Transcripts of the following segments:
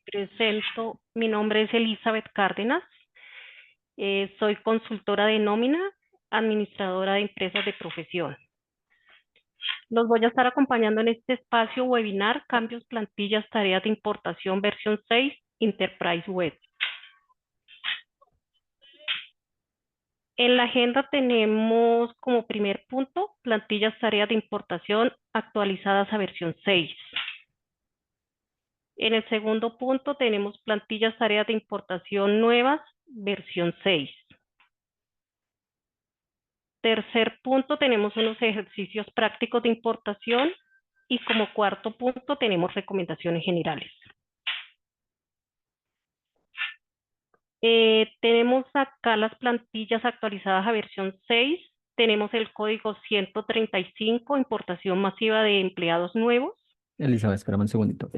Presento, mi nombre es Elizabeth Cárdenas, soy consultora de nómina, administradora de empresas de profesión. Los voy a estar acompañando en este espacio webinar, cambios, plantillas, tareas de importación, versión 6, Enterprise Web. En la agenda tenemos como primer punto, plantillas, tareas de importación actualizadas a versión 6. En el segundo punto tenemos plantillas, tareas de importación nuevas, versión 6. Tercer punto, tenemos unos ejercicios prácticos de importación y como cuarto punto tenemos recomendaciones generales. Tenemos acá las plantillas actualizadas a versión 6. Tenemos el código 135, importación masiva de empleados nuevos. Elizabeth, espérame un segundito.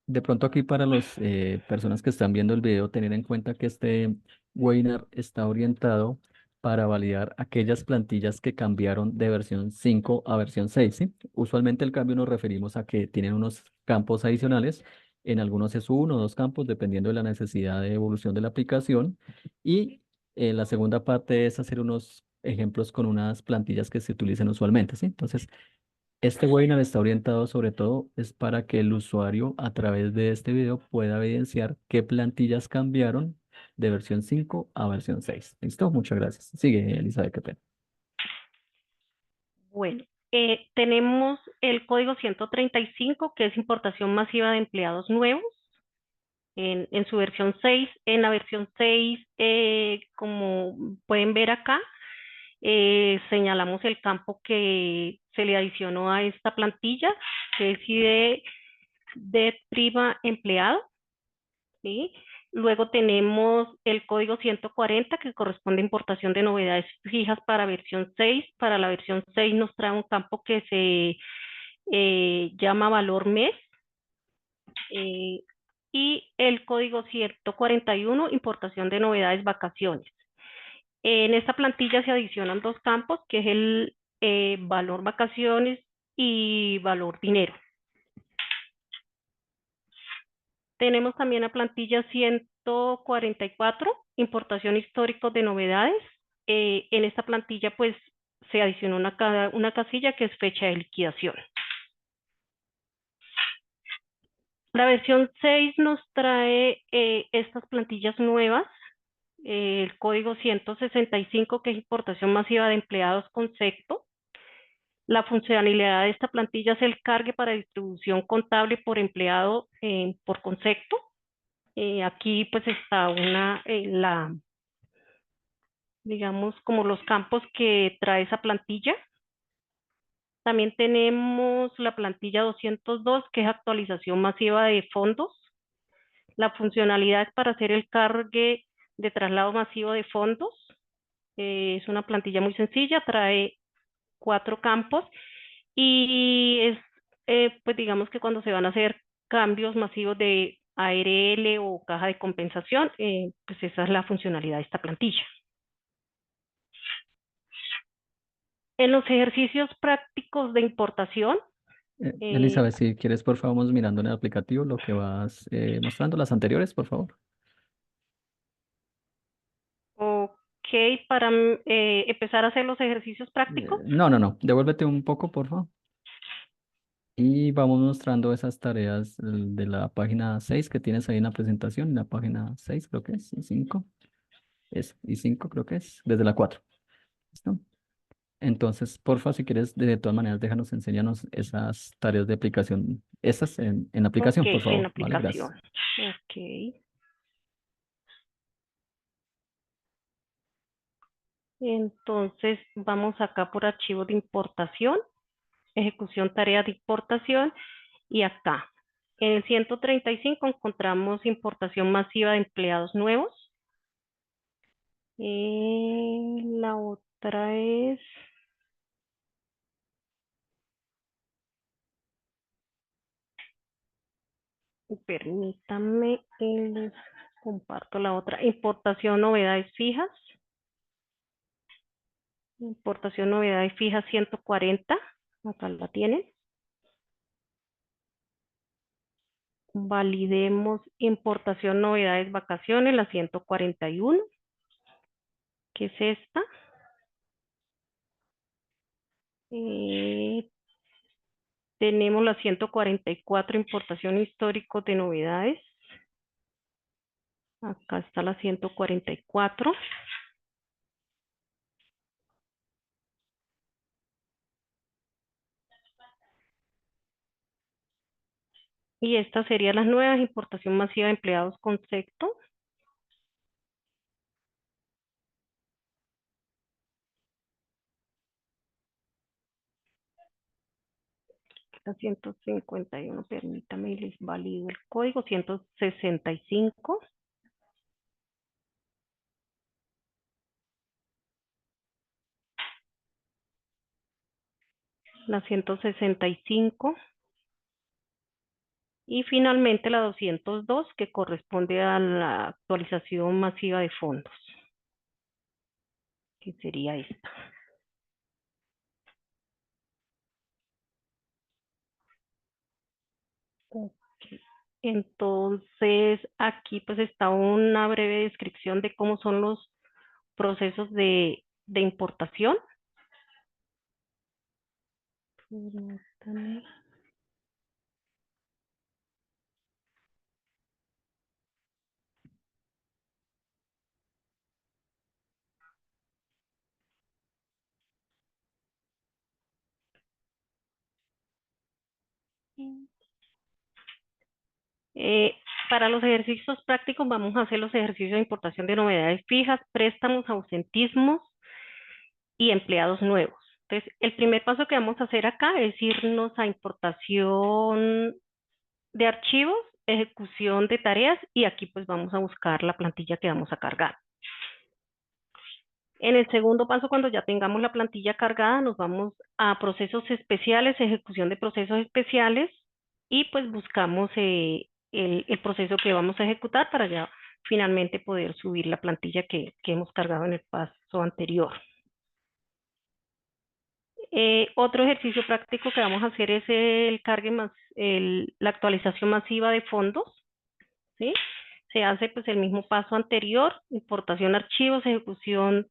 De pronto aquí para las personas que están viendo el video, tener en cuenta que este webinar está orientado para validar aquellas plantillas que cambiaron de versión 5 a versión 6, ¿sí? Usualmente el cambio nos referimos a que tienen unos campos adicionales. En algunos es uno o dos campos, dependiendo de la necesidad de evolución de la aplicación. Y la segunda parte es hacer unos ejemplos con unas plantillas que se utilizan usualmente, ¿sí? Entonces, este webinar está orientado sobre todo es para que el usuario a través de este video pueda evidenciar qué plantillas cambiaron de versión 5 a versión 6. ¿Listo? Muchas gracias. Sigue, Elizabeth, qué pena. Bueno, tenemos el código 135, que es importación masiva de empleados nuevos, en su versión 6. En la versión 6, como pueden ver acá, señalamos el campo que se le adicionó a esta plantilla, que es ID de prima empleado, ¿sí? Luego tenemos el código 140, que corresponde a importación de novedades fijas para versión 6. Para la versión 6 nos trae un campo que se llama valor mes. Y el código 141, importación de novedades vacaciones. En esta plantilla se adicionan dos campos, que es el valor vacaciones y valor dinero. Tenemos también la plantilla 144, importación histórico de novedades. En esta plantilla pues se adicionó una casilla que es fecha de liquidación. La versión 6 nos trae estas plantillas nuevas, el código 165, que es importación masiva de empleados concepto. La funcionalidad de esta plantilla es el cargue para distribución contable por empleado por concepto. Aquí pues está digamos, como los campos que trae esa plantilla. También tenemos la plantilla 202, que es actualización masiva de fondos. La funcionalidad es para hacer el cargue de traslado masivo de fondos. Es una plantilla muy sencilla, trae 4 campos y es, pues digamos que cuando se van a hacer cambios masivos de ARL o caja de compensación, pues esa es la funcionalidad de esta plantilla. En los ejercicios prácticos de importación, Elizabeth, si quieres, por favor, vamos mirando en el aplicativo lo que vas mostrando, las anteriores, por favor. ok, para empezar a hacer los ejercicios prácticos. No, no, no. Devuélvete un poco, por favor. Y vamos mostrando esas tareas de la página 6 que tienes ahí en la presentación, en la página 6 creo que es, y 5 y 5 creo que es, desde la 4. ¿Listo? Entonces, porfa, si quieres, de todas maneras, déjanos, enséñanos esas tareas de aplicación, esas en la Ok, aplicación, por en la favor. Vale, aplicación. gracias. Ok. Entonces, vamos acá por archivos de importación, ejecución tarea de importación, y acá. En el 135 encontramos importación masiva de empleados nuevos. La otra es, permítame, les comparto la otra, importación novedades fijas. Importación novedades fijas 140, acá la tienen. Validemos importación, novedades, vacaciones, la 141, que es esta. Tenemos la 144, importación histórico de novedades. Acá está la 144. Y estas serían las nuevas, importación masiva de empleados concepto. La 151, permítame, les valido el código. 165. La 165. Y finalmente la 202, que corresponde a la actualización masiva de fondos, que sería esta. Ok. Entonces, aquí pues está una breve descripción de cómo son los procesos de importación. Permítame. Eh, para los ejercicios prácticos vamos a hacer los ejercicios de importación de novedades fijas, préstamos, ausentismos y empleados nuevos. Entonces, el primer paso que vamos a hacer acá es irnos a importación de archivos, ejecución de tareas, y aquí pues vamos a buscar la plantilla que vamos a cargar. En el segundo paso, cuando ya tengamos la plantilla cargada, nos vamos a procesos especiales, ejecución de procesos especiales, y pues buscamos el proceso que vamos a ejecutar para ya finalmente poder subir la plantilla que hemos cargado en el paso anterior. Otro ejercicio práctico que vamos a hacer es el cargue más, la actualización masiva de fondos, ¿sí? Se hace pues el mismo paso anterior, importación archivos, ejecución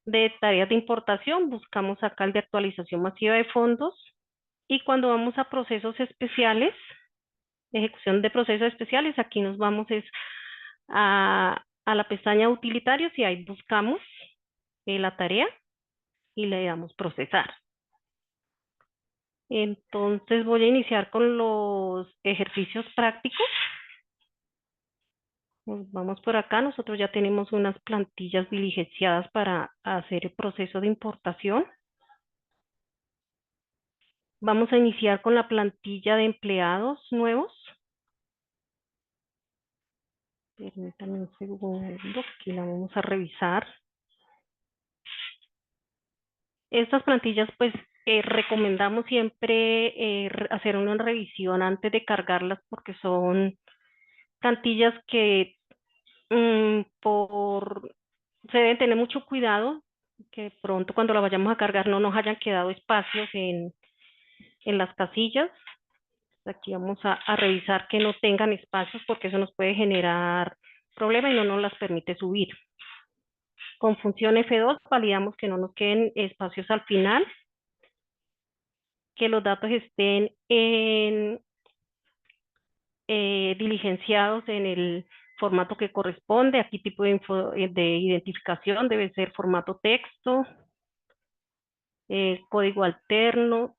de tareas de importación, buscamos acá el de actualización masiva de fondos, y cuando vamos a procesos especiales, ejecución de procesos especiales, aquí nos vamos es a la pestaña utilitarios y ahí buscamos la tarea y le damos procesar. Entonces voy a iniciar con los ejercicios prácticos. Nos vamos por acá, nosotros ya tenemos unas plantillas diligenciadas para hacer el proceso de importación. Vamos a iniciar con la plantilla de empleados nuevos. Permítanme un segundo, aquí la vamos a revisar. Estas plantillas, pues, recomendamos siempre hacer una revisión antes de cargarlas porque son plantillas que se deben tener mucho cuidado, que pronto cuando la vayamos a cargar no nos hayan quedado espacios en las casillas. Aquí vamos a revisar que no tengan espacios porque eso nos puede generar problemas y no nos las permite subir. Con función F2 validamos que no nos queden espacios al final, que los datos estén diligenciados en el formato que corresponde. Aquí tipo de identificación debe ser formato texto, código alterno,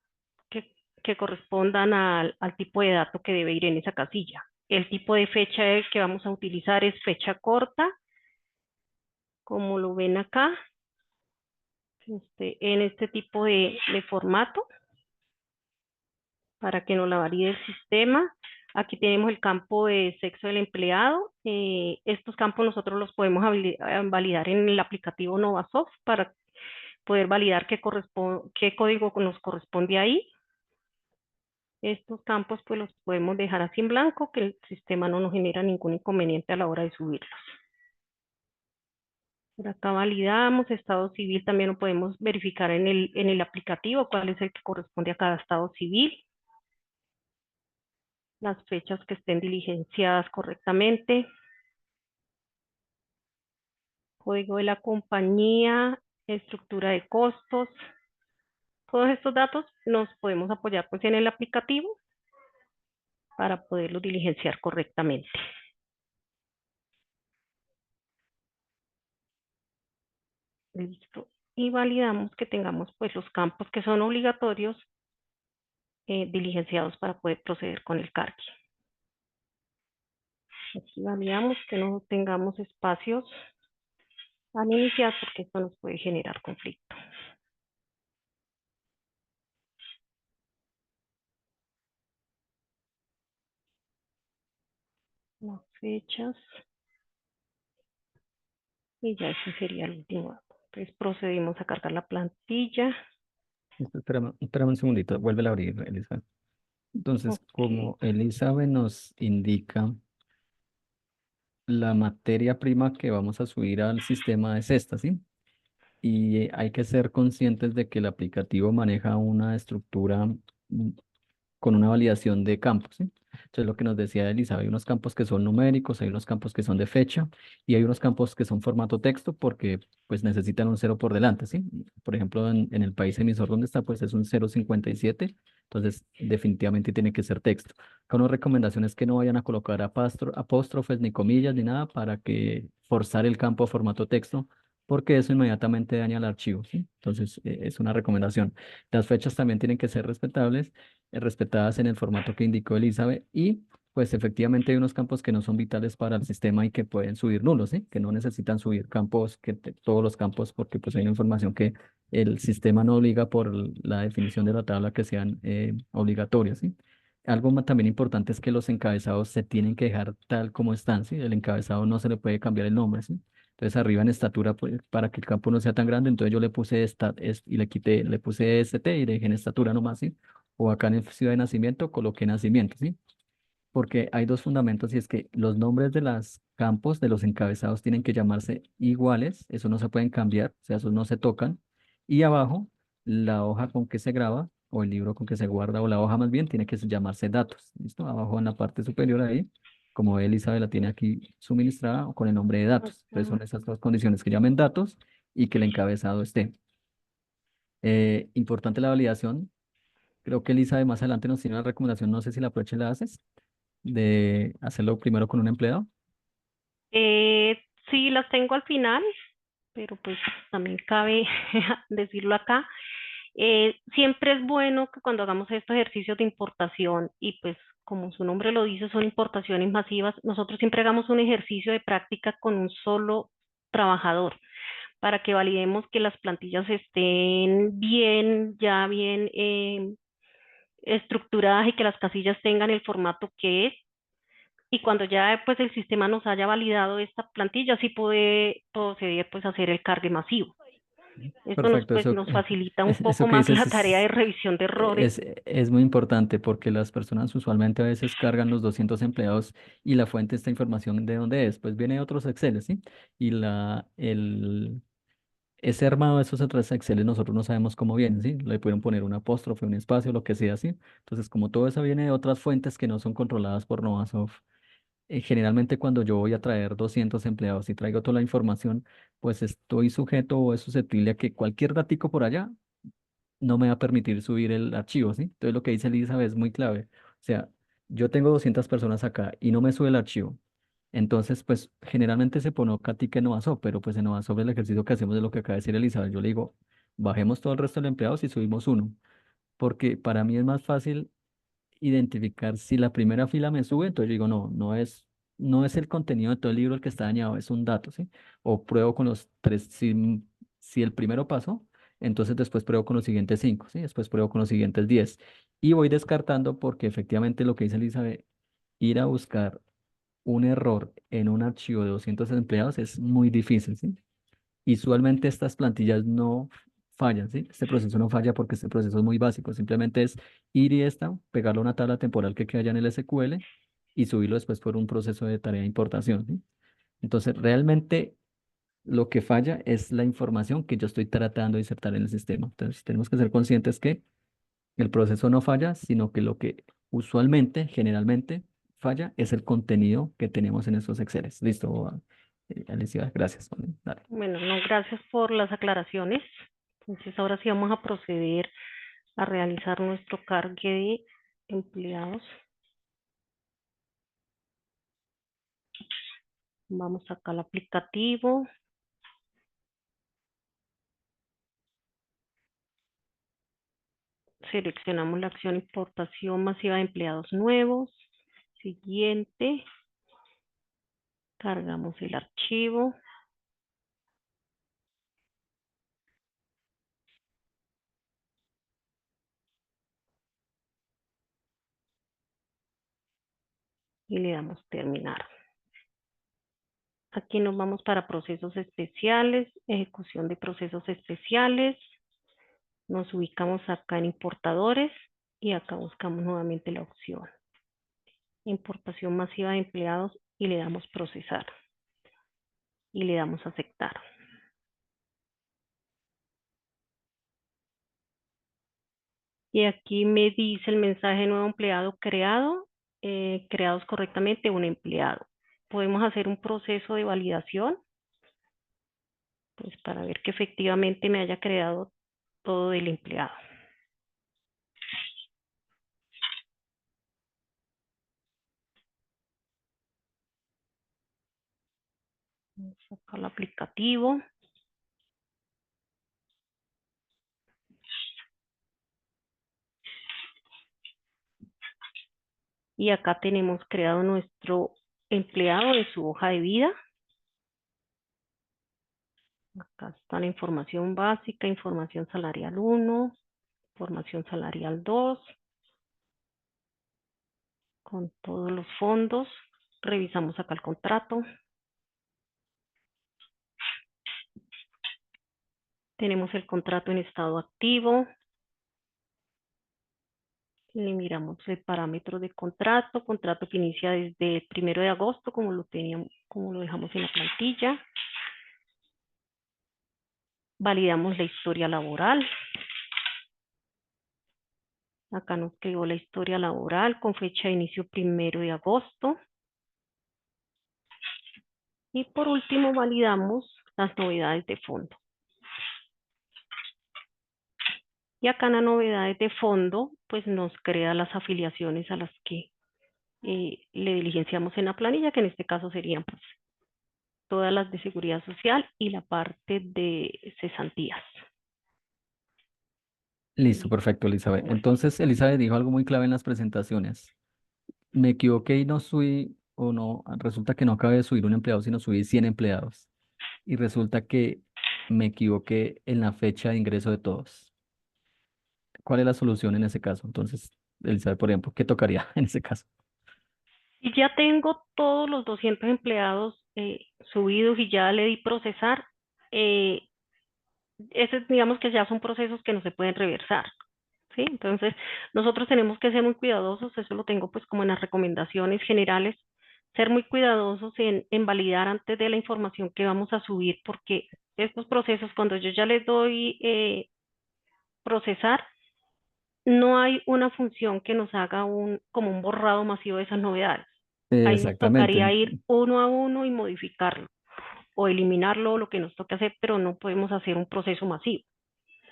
que correspondan al tipo de dato que debe ir en esa casilla. El tipo de fecha que vamos a utilizar es fecha corta, como lo ven acá, en este tipo de formato, para que nos la valide el sistema. Aquí tenemos el campo de sexo del empleado. Estos campos nosotros los podemos validar en el aplicativo Novasoft para poder validar qué código nos corresponde ahí. Estos campos pues los podemos dejar así en blanco, que el sistema no nos genera ningún inconveniente a la hora de subirlos. Por acá validamos, estado civil también lo podemos verificar en el aplicativo, cuál es el que corresponde a cada estado civil. las fechas que estén diligenciadas correctamente, código de la compañía, estructura de costos. Todos estos datos nos podemos apoyar pues en el aplicativo para poderlos diligenciar correctamente. Listo. Y validamos que tengamos pues los campos que son obligatorios diligenciados para poder proceder con el cargue. Aquí validamos que no tengamos espacios al iniciar porque esto nos puede generar conflicto. Las fechas. Y ya ese sería el último dato. Entonces procedimos a cargar la plantilla. Espérame un segundito, vuelve a abrir, Elizabeth. Entonces, Ok. como Elizabeth nos indica, la materia prima que vamos a subir al sistema es esta, ¿sí? Y hay que ser conscientes de que el aplicativo maneja una estructura con una validación de campos, ¿sí? Entonces, lo que nos decía Elisa, hay unos campos que son numéricos, hay unos campos que son de fecha y hay unos campos que son formato texto porque pues necesitan un cero por delante, ¿sí? Por ejemplo, en el país emisor donde está, pues es un 0,57, entonces definitivamente tiene que ser texto. Acá una recomendación es que no vayan a colocar apóstrofes ni comillas ni nada para que forzar el campo a formato texto, porque eso inmediatamente daña el archivo, ¿sí? Entonces, es una recomendación. Las fechas también tienen que ser respetables respetadas en el formato que indicó Elizabeth y pues efectivamente hay unos campos que no son vitales para el sistema y que pueden subir nulos, ¿sí? Que no necesitan subir campos, todos los campos, porque pues hay una información que el sistema no obliga por la definición de la tabla que sean obligatorias, ¿sí? Algo también importante es que los encabezados se tienen que dejar tal como están, ¿sí? El encabezado no se le puede cambiar el nombre, ¿sí? Entonces arriba en estatura, pues, para que el campo no sea tan grande, entonces yo le puse y le quité, le puse ST y le dejé en estatura nomás, ¿sí? O acá en ciudad de nacimiento coloqué nacimiento, ¿sí? Porque hay dos fundamentos y es que los nombres de los campos, de los encabezados, tienen que llamarse iguales, eso no se pueden cambiar, o sea, esos no se tocan. Y abajo, la hoja con que se graba, o el libro con que se guarda, o la hoja más bien, tiene que llamarse datos, ¿listo? Abajo en la parte superior ahí, como Elizabeth la tiene aquí suministrada, o con el nombre de datos. Entonces Ujú. son esas dos condiciones que llamen datos y que el encabezado esté. Importante la validación. Creo que Elisa más adelante nos tiene una recomendación, no sé si la aproveche la haces, de hacerlo primero con un empleado. Eh, sí, las tengo al final, pero pues también cabe decirlo acá. Siempre es bueno que cuando hagamos estos ejercicios de importación y pues como su nombre lo dice, son importaciones masivas, nosotros siempre hagamos un ejercicio de práctica con un solo trabajador para que validemos que las plantillas estén bien, ya bien estructuradas y que las casillas tengan el formato que es. Y cuando ya pues el sistema nos haya validado esta plantilla, sí puede proceder pues a hacer el cargue masivo. Esto nos Perfecto, pues eso, nos facilita un poco eso que más dices la tarea de revisión de errores. es muy importante porque las personas usualmente a veces cargan los 200 empleados y la fuente de esta información de dónde es, pues viene de otros Excel, ¿sí? Y ese armado de esos otros Excel nosotros no sabemos cómo viene, ¿sí? Le pueden poner un apóstrofe, un espacio, lo que sea, ¿sí? Entonces, como todo eso viene de otras fuentes que no son controladas por Novasoft, generalmente cuando yo voy a traer 200 empleados y traigo toda la información, pues estoy sujeto o es susceptible a que cualquier datico por allá no me va a permitir subir el archivo, ¿sí? Entonces lo que dice Elizabeth es muy clave. O sea, yo tengo 200 personas acá y no me sube el archivo. Entonces, pues generalmente se pone a ti que no pasó, pero pues en no sobre el ejercicio que hacemos de lo que acaba de decir Elizabeth, yo le digo, bajemos todo el resto de empleados y subimos uno, porque para mí es más fácil identificar si la primera fila me sube, entonces yo digo, no es el contenido de todo el libro el que está dañado, es un dato, ¿sí? O pruebo con los tres, si el primero pasó, entonces después pruebo con los siguientes cinco, ¿sí? Después pruebo con los siguientes 10. Y voy descartando porque efectivamente lo que dice Elizabeth, ir a buscar un error en un archivo de 200 empleados es muy difícil, ¿sí? Y usualmente estas plantillas no fallan, ¿sí? Este proceso no falla porque este proceso es muy básico. Simplemente es ir y pegarle a una tabla temporal que quede allá en el SQL y subirlo después por un proceso de tarea de importación, ¿sí? Entonces, realmente lo que falla es la información que yo estoy tratando de insertar en el sistema. Entonces, tenemos que ser conscientes que el proceso no falla, sino que lo que usualmente, generalmente, falla es el contenido que tenemos en esos Exceles. Listo, Alicia, gracias. Vale, dale. Bueno, no, gracias por las aclaraciones. Entonces, ahora sí vamos a proceder a realizar nuestro cargue de empleados. Vamos acá al aplicativo. Seleccionamos la acción importación masiva de empleados nuevos. Siguiente. Cargamos el archivo. Y le damos terminar. Aquí nos vamos para procesos especiales, ejecución de procesos especiales. Nos ubicamos acá en importadores y acá buscamos nuevamente la opción importación masiva de empleados y le damos procesar y le damos aceptar. Y aquí me dice el mensaje nuevo empleado creado, creados correctamente un empleado. Podemos hacer un proceso de validación, pues para ver que efectivamente me haya creado todo del empleado. Vamos acá al aplicativo. Y acá tenemos creado nuestro empleado en su hoja de vida. Acá está la información básica, información salarial 1, información salarial 2, con todos los fondos. Revisamos acá el contrato. Tenemos el contrato en estado activo. Le miramos el parámetro de contrato, contrato que inicia desde el 1 de agosto, como lo teníamos, como lo dejamos en la plantilla. Validamos la historia laboral. Acá nos creó la historia laboral con fecha de inicio 1 de agosto. Y por último validamos las novedades de fondo. Y acá en las novedades de fondo, pues nos crea las afiliaciones a las que le diligenciamos en la planilla, que en este caso serían pues todas las de seguridad social y la parte de cesantías. Listo, perfecto, Elizabeth. Entonces, Elizabeth dijo algo muy clave en las presentaciones. Me equivoqué y no subí, o no, resulta que no acabé de subir un empleado, sino subí 100 empleados. Y resulta que me equivoqué en la fecha de ingreso de todos. ¿Cuál es la solución en ese caso? Entonces, Elizabeth, por ejemplo, ¿qué tocaría en ese caso? Y ya tengo todos los 200 empleados subidos y ya le di procesar. Eh, digamos que ya son procesos que no se pueden reversar. ¿Sí? Entonces, nosotros tenemos que ser muy cuidadosos, eso lo tengo pues como en las recomendaciones generales, ser muy cuidadosos en validar antes de la información que vamos a subir, porque estos procesos, cuando yo ya les doy procesar, no hay una función que nos haga como un borrado masivo de esas novedades. Ahí nos Exactamente. tocaría ir uno a uno y modificarlo, o eliminarlo, lo que nos toque hacer, pero no podemos hacer un proceso masivo.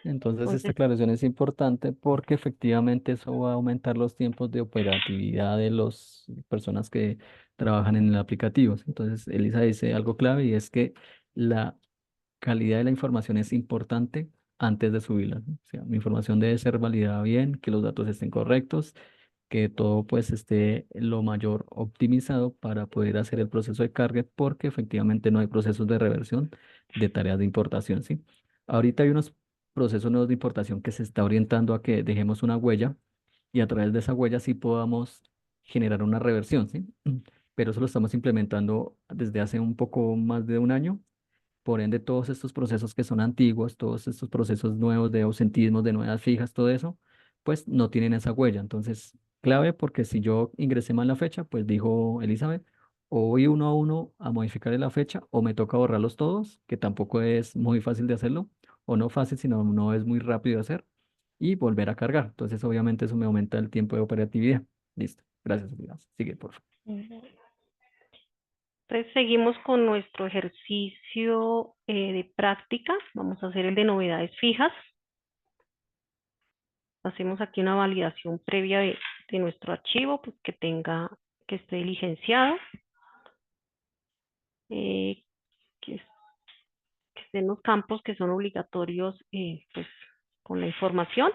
Entonces, esta Entonces, aclaración es importante porque efectivamente eso va a aumentar los tiempos de operatividad de las personas que trabajan en el aplicativo. Entonces, Elisa dice algo clave y es que la calidad de la información es importante antes de subirla, ¿no? O sea, mi información debe ser validada bien, que los datos estén correctos, que todo pues esté lo mayor optimizado para poder hacer el proceso de carga, porque efectivamente no hay procesos de reversión de tareas de importación, ¿sí? Ahorita hay unos procesos nuevos de importación que se está orientando a que dejemos una huella y a través de esa huella sí podamos generar una reversión, ¿sí? Pero eso lo estamos implementando desde hace un poco más de un año. Por ende, todos estos procesos que son antiguos, todos estos procesos nuevos de ausentismos, de nuevas fijas, todo eso, pues no tienen esa huella. Entonces, clave porque si yo ingresé mal la fecha, pues dijo Elizabeth, o voy uno a uno a modificar la fecha o me toca borrarlos todos, que tampoco es muy fácil de hacerlo, o no fácil, sino no es muy rápido de hacer, y volver a cargar. Entonces, obviamente eso me aumenta el tiempo de operatividad. Listo. Gracias, Olivia. Sigue, por favor. Entonces seguimos con nuestro ejercicio de práctica. Vamos a hacer el de novedades fijas. Hacemos aquí una validación previa de nuestro archivo, pues que esté diligenciado, eh, que, que estén los campos que son obligatorios, pues con la información,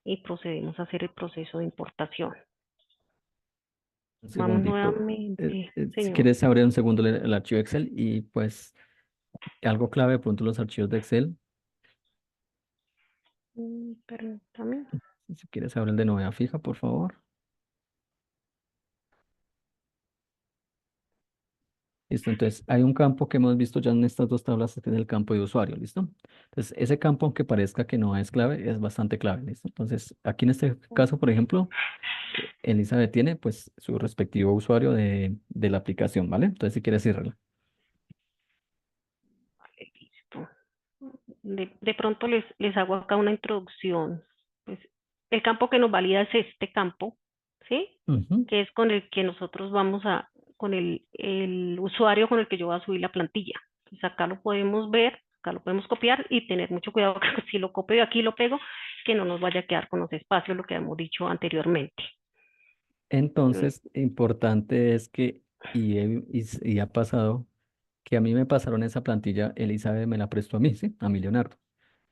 y procedemos a hacer el proceso de importación. Un Vamos segundito. nuevamente, Si señor. quieres, abre un segundo el archivo Excel y pues algo clave, de pronto los archivos de Excel. Permítame. Si quieres, abre el de novedad fija, por favor. Listo, entonces hay un campo que hemos visto ya en estas dos tablas, que es el campo de usuario, ¿listo? Entonces, ese campo, aunque parezca que no es clave, es bastante clave, ¿listo? Entonces, aquí en este caso, por ejemplo, Elizabeth tiene pues su respectivo usuario de la aplicación, ¿vale? Entonces, si quieres cerrarla. Vale, listo. De pronto les hago acá una introducción. Pues el campo que nos valida es este campo, ¿sí? Ujú. Que es con el que nosotros con el usuario con el que yo voy a subir la plantilla. Entonces acá lo podemos ver, acá lo podemos copiar y tener mucho cuidado que si lo copio y aquí lo pego, que no nos vaya a quedar con los espacios, lo que hemos dicho anteriormente. Entonces, importante es que, y ha pasado, que a mí me pasaron esa plantilla, Elizabeth me la prestó a mí, ¿sí? A mí, Leonardo.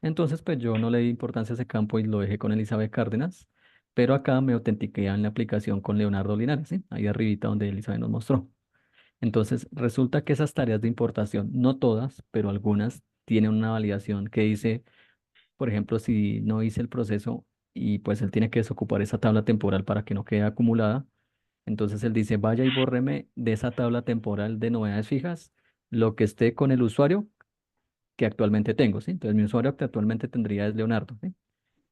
Entonces, pues yo no le di importancia a ese campo y lo dejé con Elizabeth Cárdenas, pero acá me autentiqué en la aplicación con Leonardo Linares, ¿sí? Ahí arribita donde Elizabeth nos mostró. Entonces, resulta que esas tareas de importación, no todas, pero algunas, tienen una validación que dice, por ejemplo, si no hice el proceso y pues él tiene que desocupar esa tabla temporal para que no quede acumulada, entonces él dice, vaya y bórreme de esa tabla temporal de novedades fijas lo que esté con el usuario que actualmente tengo, ¿sí? Entonces mi usuario que actualmente tendría es Leonardo, ¿sí?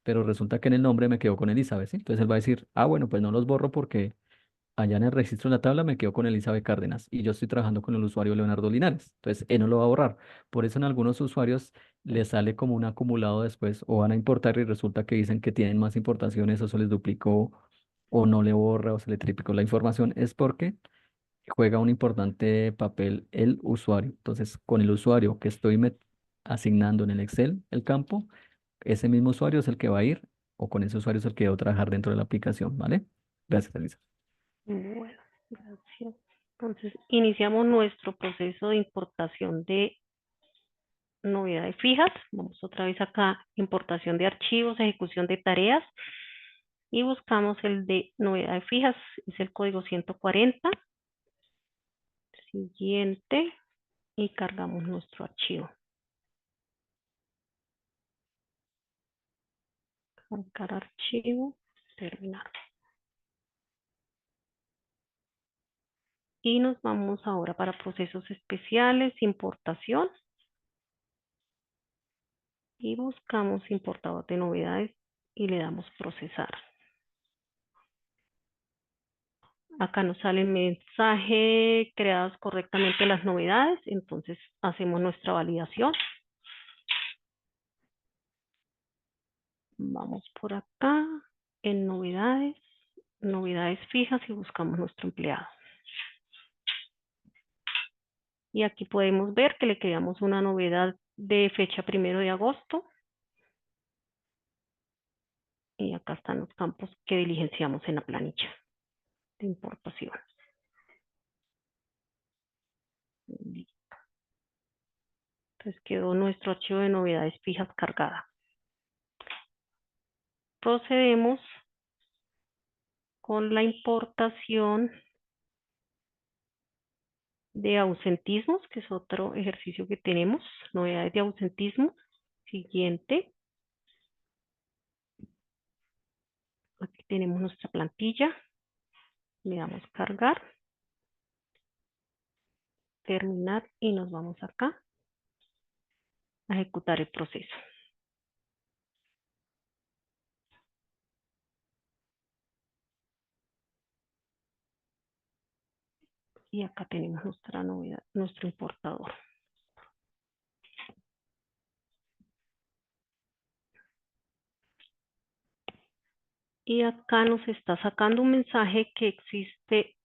Pero resulta que en el nombre me quedo con Elizabeth, ¿sí? Entonces él va a decir, ah, bueno, pues no los borro porque allá en el registro de la tabla me quedo con Elizabeth Cárdenas y yo estoy trabajando con el usuario Leonardo Linares. Entonces él no lo va a borrar. Por eso en algunos usuarios les sale como un acumulado después o van a importar y resulta que dicen que tienen más importaciones o se les duplicó o no le borra o se le triplicó la información. Es porque juega un importante papel el usuario. Entonces, con el usuario que estoy asignando en el Excel, el campo, ese mismo usuario es el que va a ir o con ese usuario es el que va a trabajar dentro de la aplicación, ¿vale? Gracias, Elisa. Bueno, gracias. Entonces, iniciamos nuestro proceso de importación de novedades fijas. Vamos otra vez acá, importación de archivos, ejecución de tareas, y buscamos el de novedades fijas, es el código 140. Siguiente, y cargamos nuestro archivo. Cargar archivo, terminar. Y nos vamos ahora para procesos especiales, importación, y buscamos importador de novedades y le damos procesar. Acá nos sale el mensaje, creadas correctamente las novedades, entonces hacemos nuestra validación. Vamos por acá, en novedades, novedades fijas, y buscamos nuestro empleado. Y aquí podemos ver que le creamos una novedad de fecha 1 de agosto. Y acá están los campos que diligenciamos en la planilla de importación. Entonces quedó nuestro archivo de novedades fijas cargada. Procedemos con la importación de ausentismos, que es otro ejercicio que tenemos, novedades de ausentismo. Siguiente, aquí tenemos nuestra plantilla, le damos cargar, terminar, y nos vamos acá a ejecutar el proceso. Y acá tenemos nuestra novedad, nuestro importador. Y acá nos está sacando un mensaje que existe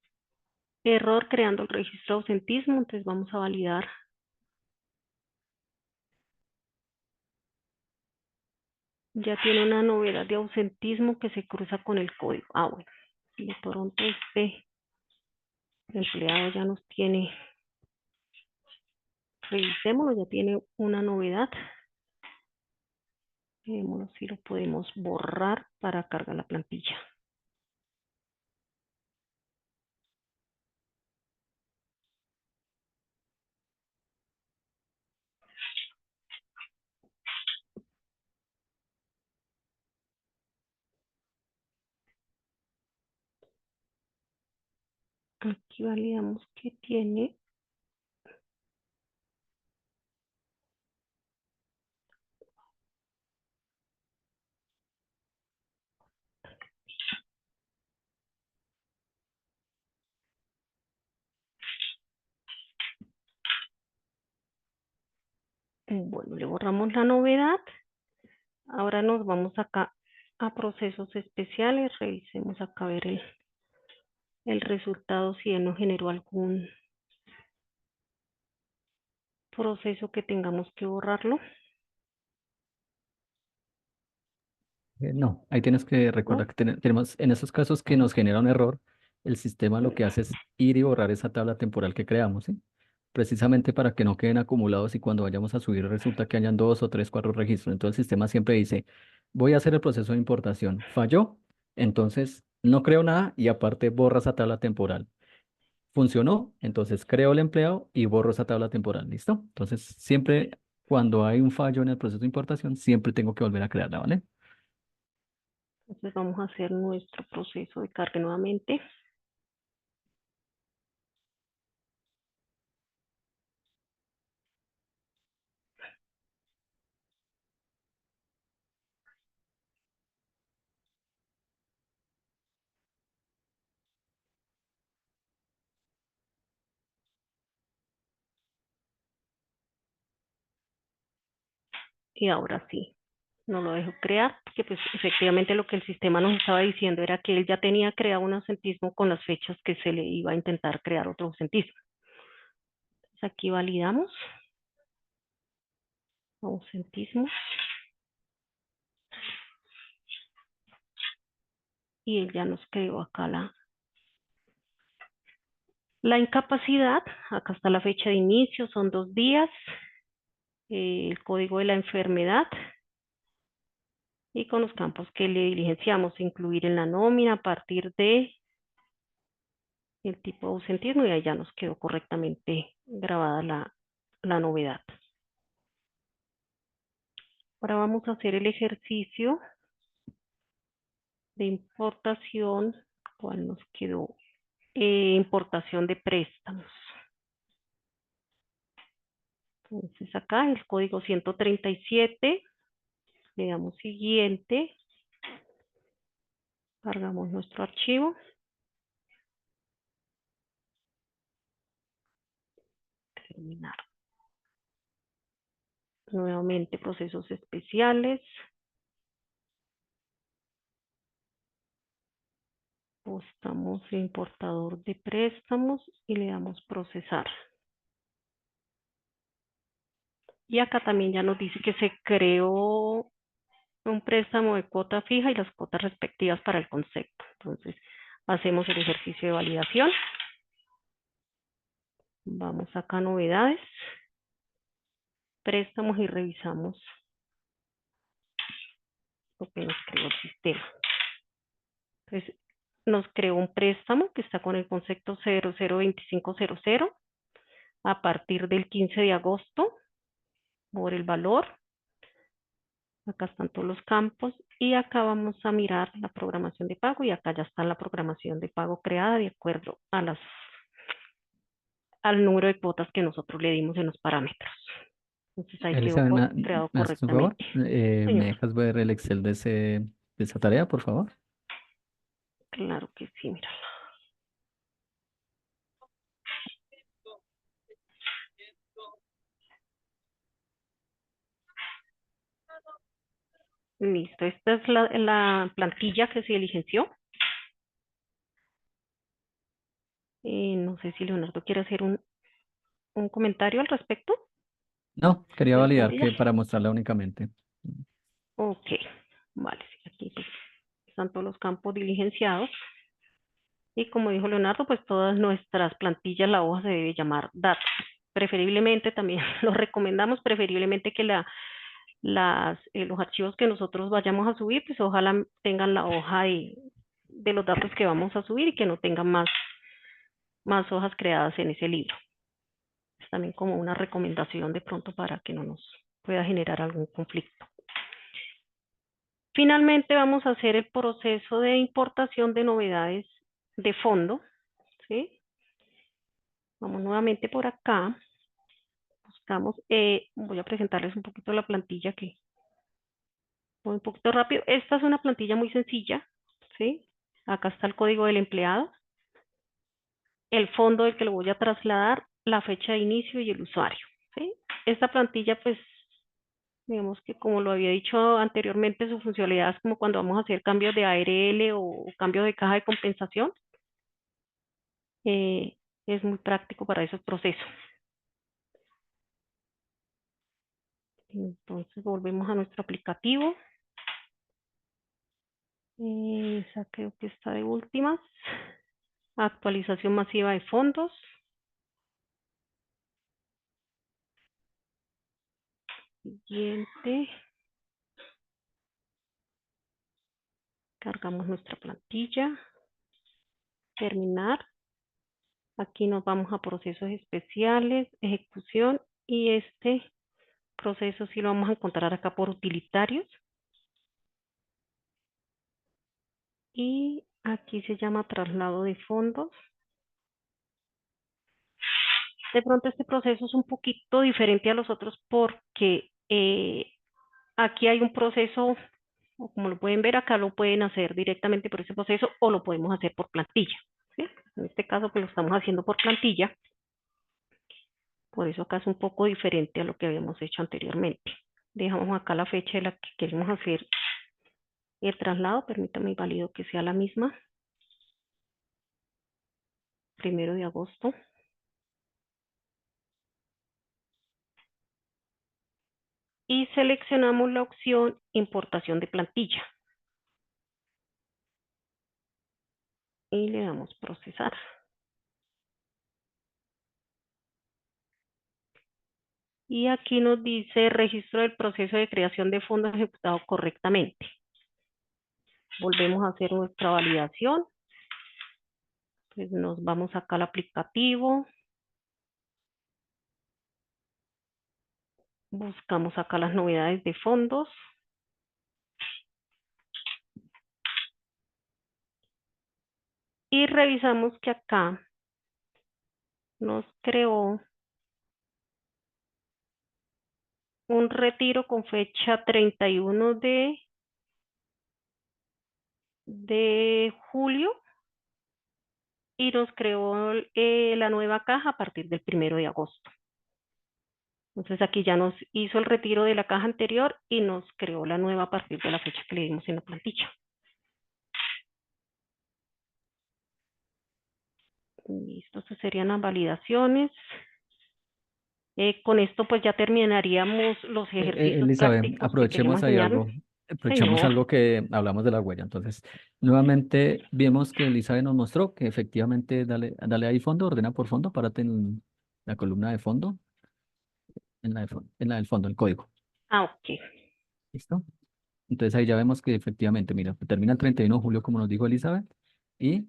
error creando el registro de ausentismo, entonces vamos a validar. Ya tiene una novedad de ausentismo que se cruza con el código. Ah, bueno, de Toronto este empleado ya nos tiene, revisémoslo, ya tiene una novedad. Veámoslo si lo podemos borrar para cargar la plantilla. Aquí validamos que tiene. Bueno, le borramos la novedad. Ahora nos vamos acá a procesos especiales. Revisemos acá a ver el resultado, si él nos generó algún proceso que tengamos que borrarlo. No, ahí tienes que ¿No? recordar que tenemos en esos casos que nos genera un error, el sistema lo que hace es ir y borrar esa tabla temporal que creamos, ¿sí? Precisamente para que no queden acumulados y cuando vayamos a subir resulta que hayan dos o tres, cuatro registros. Entonces el sistema siempre dice, voy a hacer el proceso de importación. Falló, entonces no creo nada y aparte borra esa tabla temporal. Funcionó, entonces creo el empleado y borro esa tabla temporal. ¿Listo? Entonces siempre cuando hay un fallo en el proceso de importación, siempre tengo que volver a crearla, ¿vale? Entonces vamos a hacer nuestro proceso de carga nuevamente. Y ahora sí, no lo dejo crear, porque pues efectivamente lo que el sistema nos estaba diciendo era que él ya tenía creado un ausentismo con las fechas que se le iba a intentar crear otro ausentismo. Entonces aquí validamos ausentismo y él ya nos creó acá la incapacidad. Acá está la fecha de inicio, son 2 días, el código de la enfermedad y con los campos que le diligenciamos, incluir en la nómina a partir de el tipo de ausentismo y ahí ya nos quedó correctamente grabada la novedad. Ahora vamos a hacer el ejercicio de importación, cuál nos quedó, importación de préstamos. Entonces acá el código 137, le damos siguiente, cargamos nuestro archivo, terminar. Nuevamente procesos especiales, buscamos importador de préstamos y le damos procesar. Y acá también ya nos dice que se creó un préstamo de cuota fija y las cuotas respectivas para el concepto. Entonces, hacemos el ejercicio de validación. Vamos acá a novedades, préstamos y revisamos lo que nos creó el sistema. Entonces, nos creó un préstamo que está con el concepto 002500 a partir del 15 de agosto por el valor. Acá están todos los campos y acá vamos a mirar la programación de pago y acá ya está la programación de pago creada de acuerdo a al número de cuotas que nosotros le dimos en los parámetros. Entonces ahí quedó Elizabeth, creado ¿me haces un favor? correctamente. ¿Me Señor, dejas ver el Excel de esa tarea, por favor? claro que sí, mira. Listo, esta es la plantilla que se diligenció. No sé si Leonardo quiere hacer un comentario al respecto No, quería de la validar plantilla. que para mostrarla únicamente. Ok, vale, sí, aquí pues, están todos los campos diligenciados. Y como dijo Leonardo, pues todas nuestras plantillas, la hoja se debe llamar datos. Preferiblemente también lo recomendamos, preferiblemente que los archivos que nosotros vayamos a subir, pues ojalá tengan la hoja de los datos que vamos a subir y que no tengan más hojas creadas en ese libro. Es también como una recomendación de pronto para que no nos pueda generar algún conflicto. Finalmente vamos a hacer el proceso de importación de novedades de fondo, ¿sí? Vamos nuevamente por acá, buscamos, voy a presentarles un poquito la plantilla que voy un poquito rápido. Esta es una plantilla muy sencilla, ¿sí? Acá está el código del empleado, el fondo del que lo voy a trasladar, la fecha de inicio y el usuario, ¿sí? Esta plantilla, pues, digamos que como lo había dicho anteriormente, su funcionalidad es como cuando vamos a hacer cambios de ARL o cambios de caja de compensación. eh, es muy práctico para esos procesos. Entonces volvemos a nuestro aplicativo. Esa creo que está de últimas. Actualización masiva de fondos. Siguiente. Cargamos nuestra plantilla. Terminar. Aquí nos vamos a procesos especiales, ejecución, y este proceso sí lo vamos a encontrar acá por utilitarios. Y aquí se llama traslado de fondos. De pronto este proceso es un poquito diferente a los otros porque aquí hay un proceso, o como lo pueden ver acá, lo pueden hacer directamente por ese proceso o lo podemos hacer por plantilla, ¿sí? En este caso pues lo estamos haciendo por plantilla, por eso acá es un poco diferente a lo que habíamos hecho anteriormente. Dejamos acá la fecha de la que queremos hacer el traslado, permítame valido que sea la misma, 1 de agosto. Y seleccionamos la opción importación de plantilla. Y le damos procesar. Y aquí nos dice registro del proceso de creación de fondos ejecutado correctamente. Volvemos a hacer nuestra validación. Pues nos vamos acá al aplicativo. Buscamos acá las novedades de fondos. Y revisamos que acá nos creó un retiro con fecha 31 de julio y nos creó la nueva caja a partir del 1 de agosto. Entonces aquí ya nos hizo el retiro de la caja anterior y nos creó la nueva a partir de la fecha que le dimos en la plantilla. Listo, estas serían las validaciones. Con esto pues ya terminaríamos los ejercicios Elizabeth, prácticos que queríamos enseñarles. aprovechemos Señor. algo que hablamos de la huella. Entonces, nuevamente vimos que Elizabeth nos mostró que efectivamente dale ahí fondo, ordena por fondo, párate en la columna de fondo, en la del fondo, el código. Ah, ok. ¿Listo? Entonces ahí ya vemos que efectivamente, mira, termina el 31 de julio, como nos dijo Elizabeth, y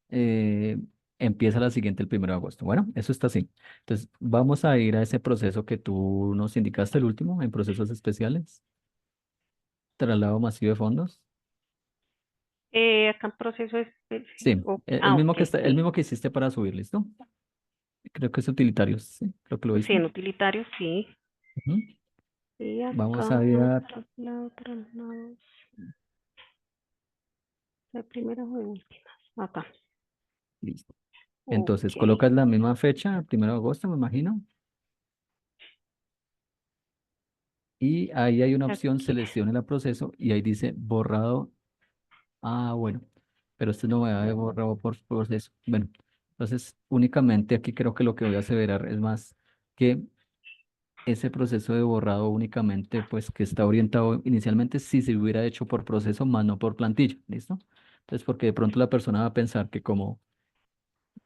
eh, empieza la siguiente el 1 de agosto. Bueno, eso está así. Entonces, vamos a ir a ese proceso que tú nos indicaste, el último, en procesos especiales, traslado masivo de fondos. Acá en proceso es... Sí, el ah, mismo ok, que está, el sí. mismo que hiciste para subir, ¿listo? Creo que es utilitarios, sí, creo que lo Sí, viste. en utilitario, sí. Ujú. Y Vamos acá, a ir traslados, de primeras o de últimas. Acá. listo. Ok. Entonces, colocas la misma fecha, 1 de agosto, me imagino. Y ahí hay una opción, Aquí. seleccione el proceso y ahí dice borrado. Ah, bueno, pero esto no me ha borrado por proceso. Bueno, entonces únicamente aquí creo que lo que voy a aseverar es más que ese proceso de borrado únicamente, pues que está orientado inicialmente si se hubiera hecho por proceso, más no por plantilla, ¿listo? Entonces, porque de pronto la persona va a pensar que como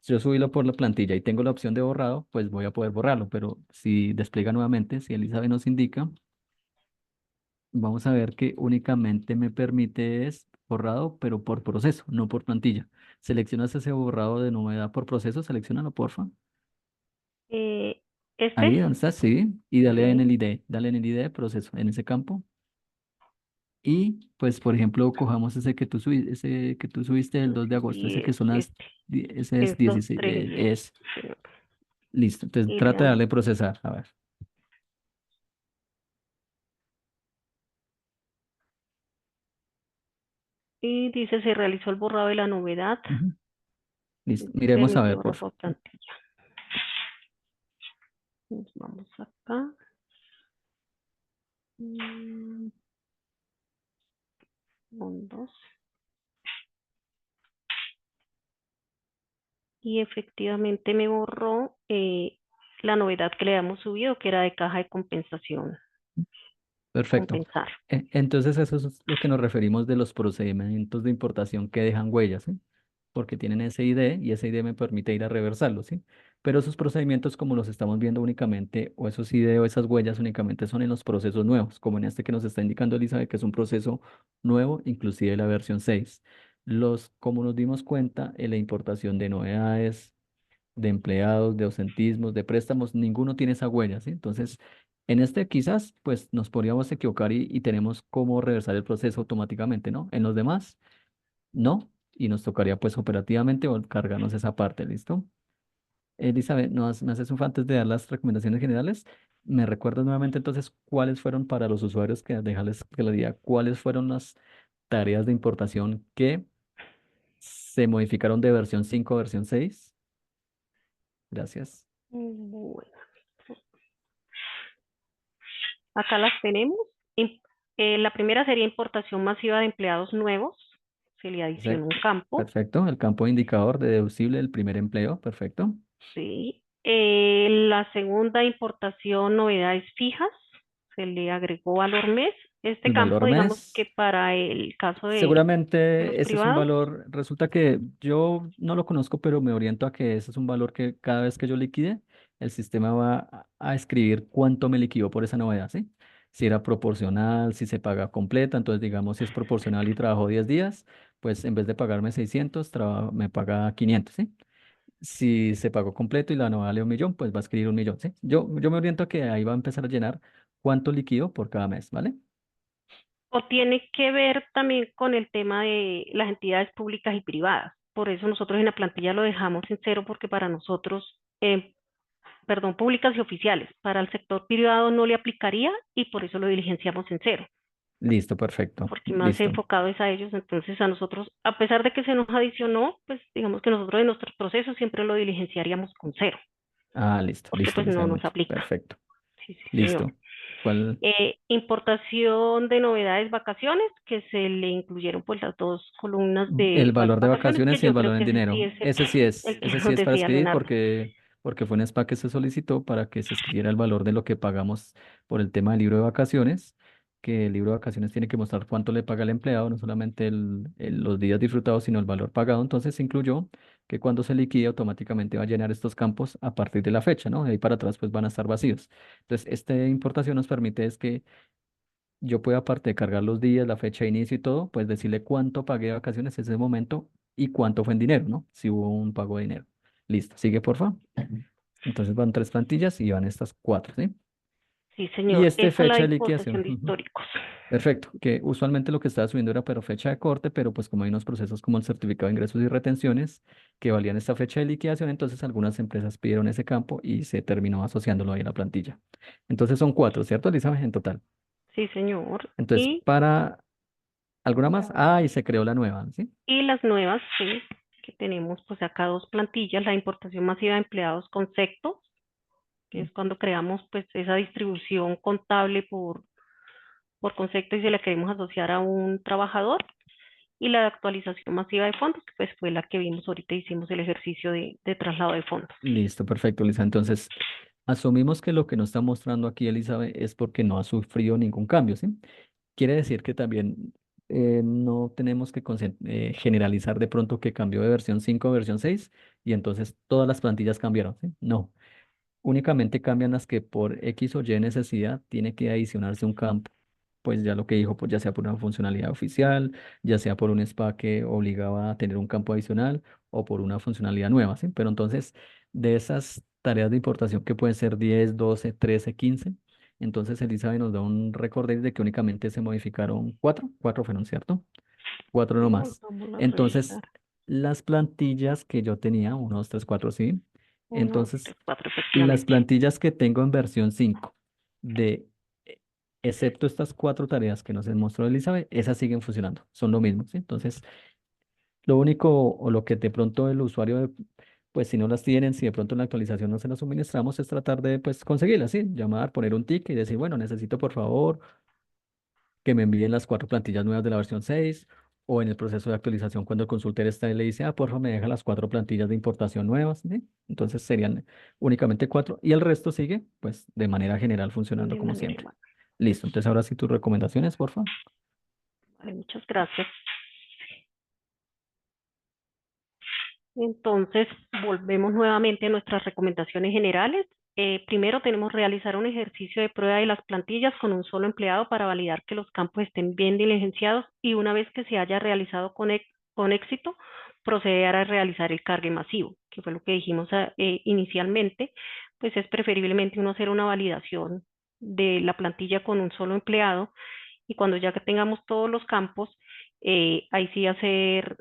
yo subílo por la plantilla y tengo la opción de borrado, pues voy a poder borrarlo, pero si despliega nuevamente, si Elizabeth nos indica, vamos a ver que únicamente me permite es borrado, pero por proceso, no por plantilla. Seleccionas ese borrado de novedad por proceso, seleccionalo, porfa. Este, Ahí donde está, sí, y dale en ok. el ID, dale en el ID de proceso, en ese campo. Y pues, por ejemplo, cojamos ese que tú subiste el 2 de agosto, ese que son las, Este, ese es estos 16, tres. es listo. Entonces Y le trata de damos. darle procesar, a ver. Y dice, se realizó el borrado de la novedad. Ujú. Listo, Se miremos a ver, permitió por borrar favor. por plantilla. Nos vamos acá. Mm, Fondos. Y efectivamente me borró la novedad que le habíamos subido, que era de caja de compensación. Perfecto. Compensar. Entonces, eso es lo que nos referimos de los procedimientos de importación que dejan huellas, ¿sí? Porque tienen ese ID y ese ID me permite ir a reversarlo, ¿sí? Pero esos procedimientos, como los estamos viendo únicamente, o esos ID o esas huellas únicamente son en los procesos nuevos, como en este que nos está indicando Elizabeth, que es un proceso nuevo, inclusive la versión 6. Como nos dimos cuenta, en la importación de novedades, de empleados, de ausentismos, de préstamos, ninguno tiene esa huella, ¿sí? Entonces, en este quizás, pues nos podríamos equivocar y tenemos cómo reversar el proceso automáticamente, ¿no? En los demás, no, y nos tocaría pues operativamente o cargarnos esa parte, ¿listo? Elizabeth, me haces un favor antes de dar las recomendaciones generales. ¿Me recuerdas nuevamente entonces cuáles fueron para los usuarios que dejarles que le diga cuáles fueron las tareas de importación que se modificaron de versión 5 a versión 6? Gracias. Bueno, acá las tenemos. Im- la primera sería importación masiva de empleados nuevos. Se le adiciona un campo. Perfecto, el campo indicador de deducible del primer empleo, perfecto. Sí. La segunda, importación novedades fijas. Se le agregó valor mes. Este El campo, valor digamos mes, que para el caso de los seguramente ese es un privados. valor, resulta que yo no lo conozco, pero me oriento a que ese es un valor que cada vez que yo liquide, el sistema va a escribir cuánto me liquidó por esa novedad, ¿sí? Si era proporcional, si se paga completa, entonces digamos si es proporcional y trabajó 10 días, pues en vez de pagarme 600, me paga 500, ¿sí? Si se pagó completo y la no vale 1.000.000, pues va a escribir 1.000.000, ¿sí? Yo me oriento a que ahí va a empezar a llenar cuánto liquido por cada mes, ¿vale? O tiene que ver también con el tema de las entidades públicas y privadas. Por eso nosotros en la plantilla lo dejamos en cero, porque para nosotros, perdón, públicas y oficiales, para el sector privado no le aplicaría y por eso lo diligenciamos en cero, Listo, perfecto. porque más Listo. enfocado es a ellos. Entonces a nosotros, a pesar de que se nos adicionó, pues digamos que nosotros en nuestros procesos siempre lo diligenciaríamos con cero, Ah, listo, porque listo, pues no Elizabeth, nos aplica. perfecto. Sí, sí, señor. Listo. ¿Cuál? Importación de novedades vacaciones, que se le incluyeron pues las dos columnas El de valor de vacaciones, que vacaciones y el yo creo valor que en ese sí dinero. es el que Ese sí nos es para decía escribir Leonardo. porque fue un SPA que se solicitó para que se escribiera el valor de lo que pagamos por el tema del libro de vacaciones, que el libro de vacaciones tiene que mostrar cuánto le paga el empleado, no solamente los días disfrutados, sino el valor pagado. Entonces se incluyó que cuando se liquide automáticamente va a llenar estos campos a partir de la fecha, ¿no? De ahí para atrás pues van a estar vacíos. Entonces, esta importación nos permite es que yo puedo, aparte de cargar los días, la fecha de inicio y todo, pues decirle cuánto pagué de vacaciones en ese momento y cuánto fue en dinero, ¿no? Si hubo un pago de dinero. Listo, sigue, porfa. Entonces van tres plantillas y van estas cuatro, ¿sí? Sí, Y señor, este esa es la fecha de importación liquidación. de Ujú. históricos. Perfecto, que usualmente lo que estaba subiendo era pero fecha de corte, pero pues como hay unos procesos como el certificado de ingresos y retenciones que valían esta fecha de liquidación, entonces algunas empresas pidieron ese campo y se terminó asociándolo ahí a la plantilla. Entonces son cuatro, ¿cierto, Elizabeth? En total. Sí, señor. Entonces, para ¿alguna más? Ah, y se creó la nueva, ¿sí? Y las nuevas, sí, que tenemos pues acá dos plantillas, la importación masiva de empleados con sectos, que es cuando creamos pues esa distribución contable por concepto y se la queremos asociar a un trabajador. Y la actualización masiva de fondos, que pues fue la que vimos ahorita, hicimos el ejercicio de traslado de fondos. Listo, perfecto, Lisa. Entonces, asumimos que lo que nos está mostrando aquí Elizabeth es porque no ha sufrido ningún cambio, ¿sí? Quiere decir que también no tenemos que generalizar de pronto que cambió de versión 5 a versión 6 y entonces todas las plantillas cambiaron, ¿sí? No, únicamente cambian las que por X o Y necesidad tiene que adicionarse un campo. Pues ya lo que dijo, pues ya sea por una funcionalidad oficial, ya sea por un SPA que obligaba a tener un campo adicional o por una funcionalidad nueva, ¿sí? Pero entonces, de esas tareas de importación que pueden ser 10, 12, 13, 15, entonces Elizabeth nos da un recordatorio de que únicamente se modificaron cuatro fueron, ¿cierto? Cuatro nomás. Vamos a Entonces, revisar. las plantillas que yo tenía, 1, 2, 3, 4, sí. Uno, dos, Entonces, tres, cuatro, las efectivamente. plantillas que tengo en versión 5 de, eh, excepto estas cuatro tareas que nos mostró Elizabeth, esas siguen funcionando, son lo mismo, ¿sí? Entonces, lo único o lo que de pronto el usuario, pues si no las tienen, si de pronto en la actualización no se las suministramos, es tratar de, pues, conseguirlas, ¿sí? Llamar, poner un ticket y decir, bueno, necesito por favor que me envíen las cuatro plantillas nuevas de la versión 6 o en el proceso de actualización cuando el consultor está y le dice, por favor, me deja las cuatro plantillas de importación nuevas, ¿sí? Entonces serían únicamente cuatro y el resto sigue, pues, de manera general funcionando De como manera siempre. igual. Listo, entonces ahora sí tus recomendaciones, por favor. Vale, muchas gracias. Entonces, volvemos nuevamente a nuestras recomendaciones generales. Primero, tenemos realizar un ejercicio de prueba de las plantillas con un solo empleado para validar que los campos estén bien diligenciados y una vez que se haya realizado con éxito, proceder a realizar el cargue masivo, que fue lo que dijimos inicialmente, pues es preferiblemente uno hacer una validación de la plantilla con un solo empleado y cuando ya que tengamos todos los campos, ahí sí hacer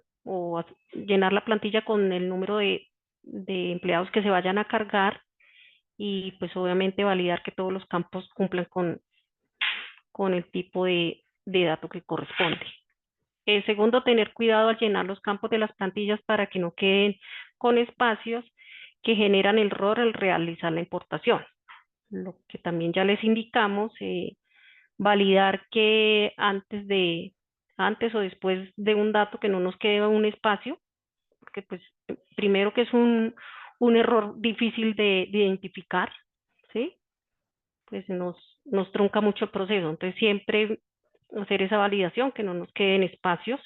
llenar la plantilla con el número de empleados que se vayan a cargar y pues obviamente validar que todos los campos cumplan con el tipo de dato que corresponde. Segundo, tener cuidado al llenar los campos de las plantillas para que no queden con espacios que generan el error al realizar la importación. Lo que también ya les indicamos, validar que antes o después de un dato que no nos quede un espacio, porque pues primero que es un error difícil de identificar, ¿sí? Pues nos trunca mucho el proceso. Entonces siempre hacer esa validación, que no nos queden espacios,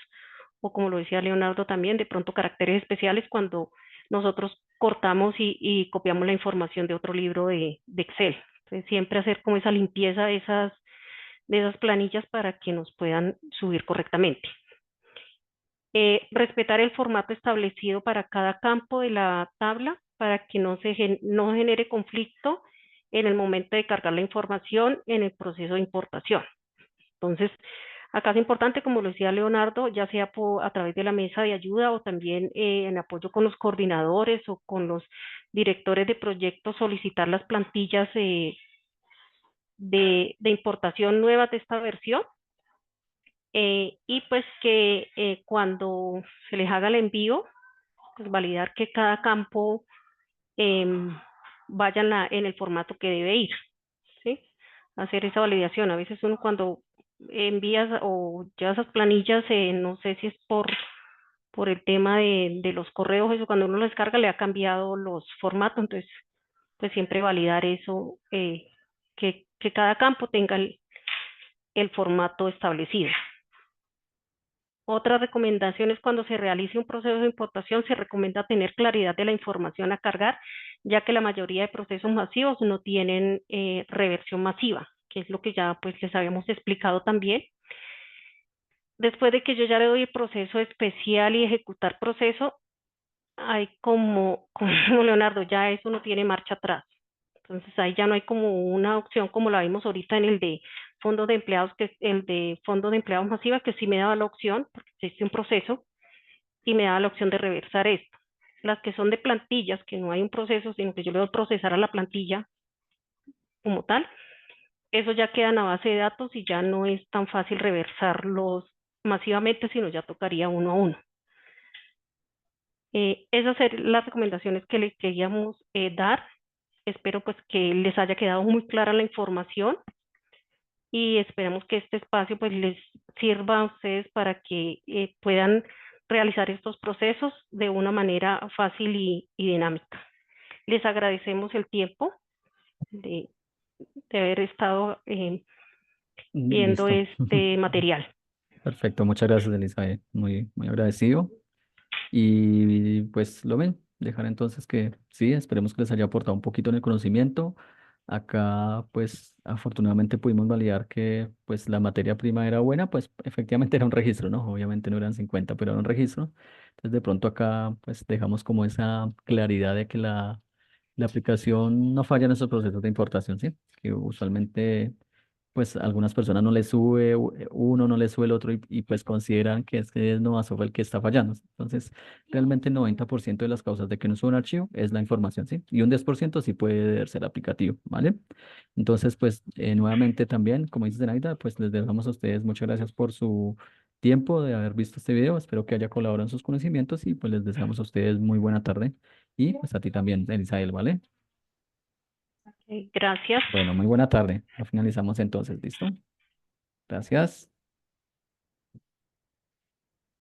o como lo decía Leonardo también, de pronto caracteres especiales cuando nosotros cortamos y copiamos la información de otro libro de Excel. Entonces siempre hacer como esa limpieza de esas planillas para que nos puedan subir correctamente. Respetar el formato establecido para cada campo de la tabla para que no genere conflicto en el momento de cargar la información en el proceso de importación. Entonces, acá es importante, como lo decía Leonardo, ya sea a través de la mesa de ayuda o también en apoyo con los coordinadores o con los directores de proyectos, solicitar las plantillas de importación nuevas de esta versión y pues que cuando se les haga el envío, pues validar que cada campo eh, vaya en el formato que debe ir, ¿sí? Hacer esa validación. A veces uno cuando envías o llevas esas planillas, no sé si es por el tema de los correos, eso cuando uno lo descarga le ha cambiado los formatos, entonces pues siempre validar eso, que cada campo tenga el formato establecido. Otra recomendación es cuando se realice un proceso de importación, se recomienda tener claridad de la información a cargar, ya que la mayoría de procesos masivos no tienen reversión masiva, que es lo que ya pues les habíamos explicado también. Después de que yo ya le doy el proceso especial y ejecutar proceso, hay como Leonardo, ya eso no tiene marcha atrás. Entonces ahí ya no hay como una opción como la vimos ahorita en el de fondos de empleados, que es el de fondo de empleados masiva, que sí me daba la opción, porque existe un proceso, y me daba la opción de reversar esto. Las que son de plantillas, que no hay un proceso, sino que yo le doy procesar a la plantilla como tal, eso ya queda en la base de datos y ya no es tan fácil reversarlos masivamente, sino ya tocaría uno a uno. Esas son las recomendaciones que les queríamos dar. Espero pues que les haya quedado muy clara la información y esperamos que este espacio pues les sirva a ustedes para que puedan realizar estos procesos de una manera fácil y dinámica. Les agradecemos el tiempo de, de haber estado viendo Listo. este material. Perfecto, muchas gracias, Elizabeth. Muy, muy agradecido. Y pues lo ven, dejar entonces que sí, esperemos que les haya aportado un poquito en el conocimiento. Acá pues afortunadamente pudimos validar que pues la materia prima era buena, pues efectivamente era un registro, ¿no? Obviamente no eran 50 pero era un registro. Entonces de pronto acá pues dejamos como esa claridad de que la aplicación no falla en esos procesos de importación, ¿sí? Que usualmente pues a algunas personas no les sube, uno no les sube el otro pues consideran que es que es Novasol el que está fallando. Entonces, realmente el 90% de las causas de que no sube un archivo es la información, ¿sí? Y un 10% sí puede ser aplicativo, ¿vale? Entonces, pues nuevamente también, como dice Zenaida, pues les dejamos a ustedes muchas gracias por su tiempo de haber visto este video. Espero que haya colaborado en sus conocimientos y pues les deseamos a ustedes muy buena tarde y pues a ti también, Elisael, ¿vale? Gracias. Bueno, muy buena tarde. Ya finalizamos entonces, ¿listo? Gracias.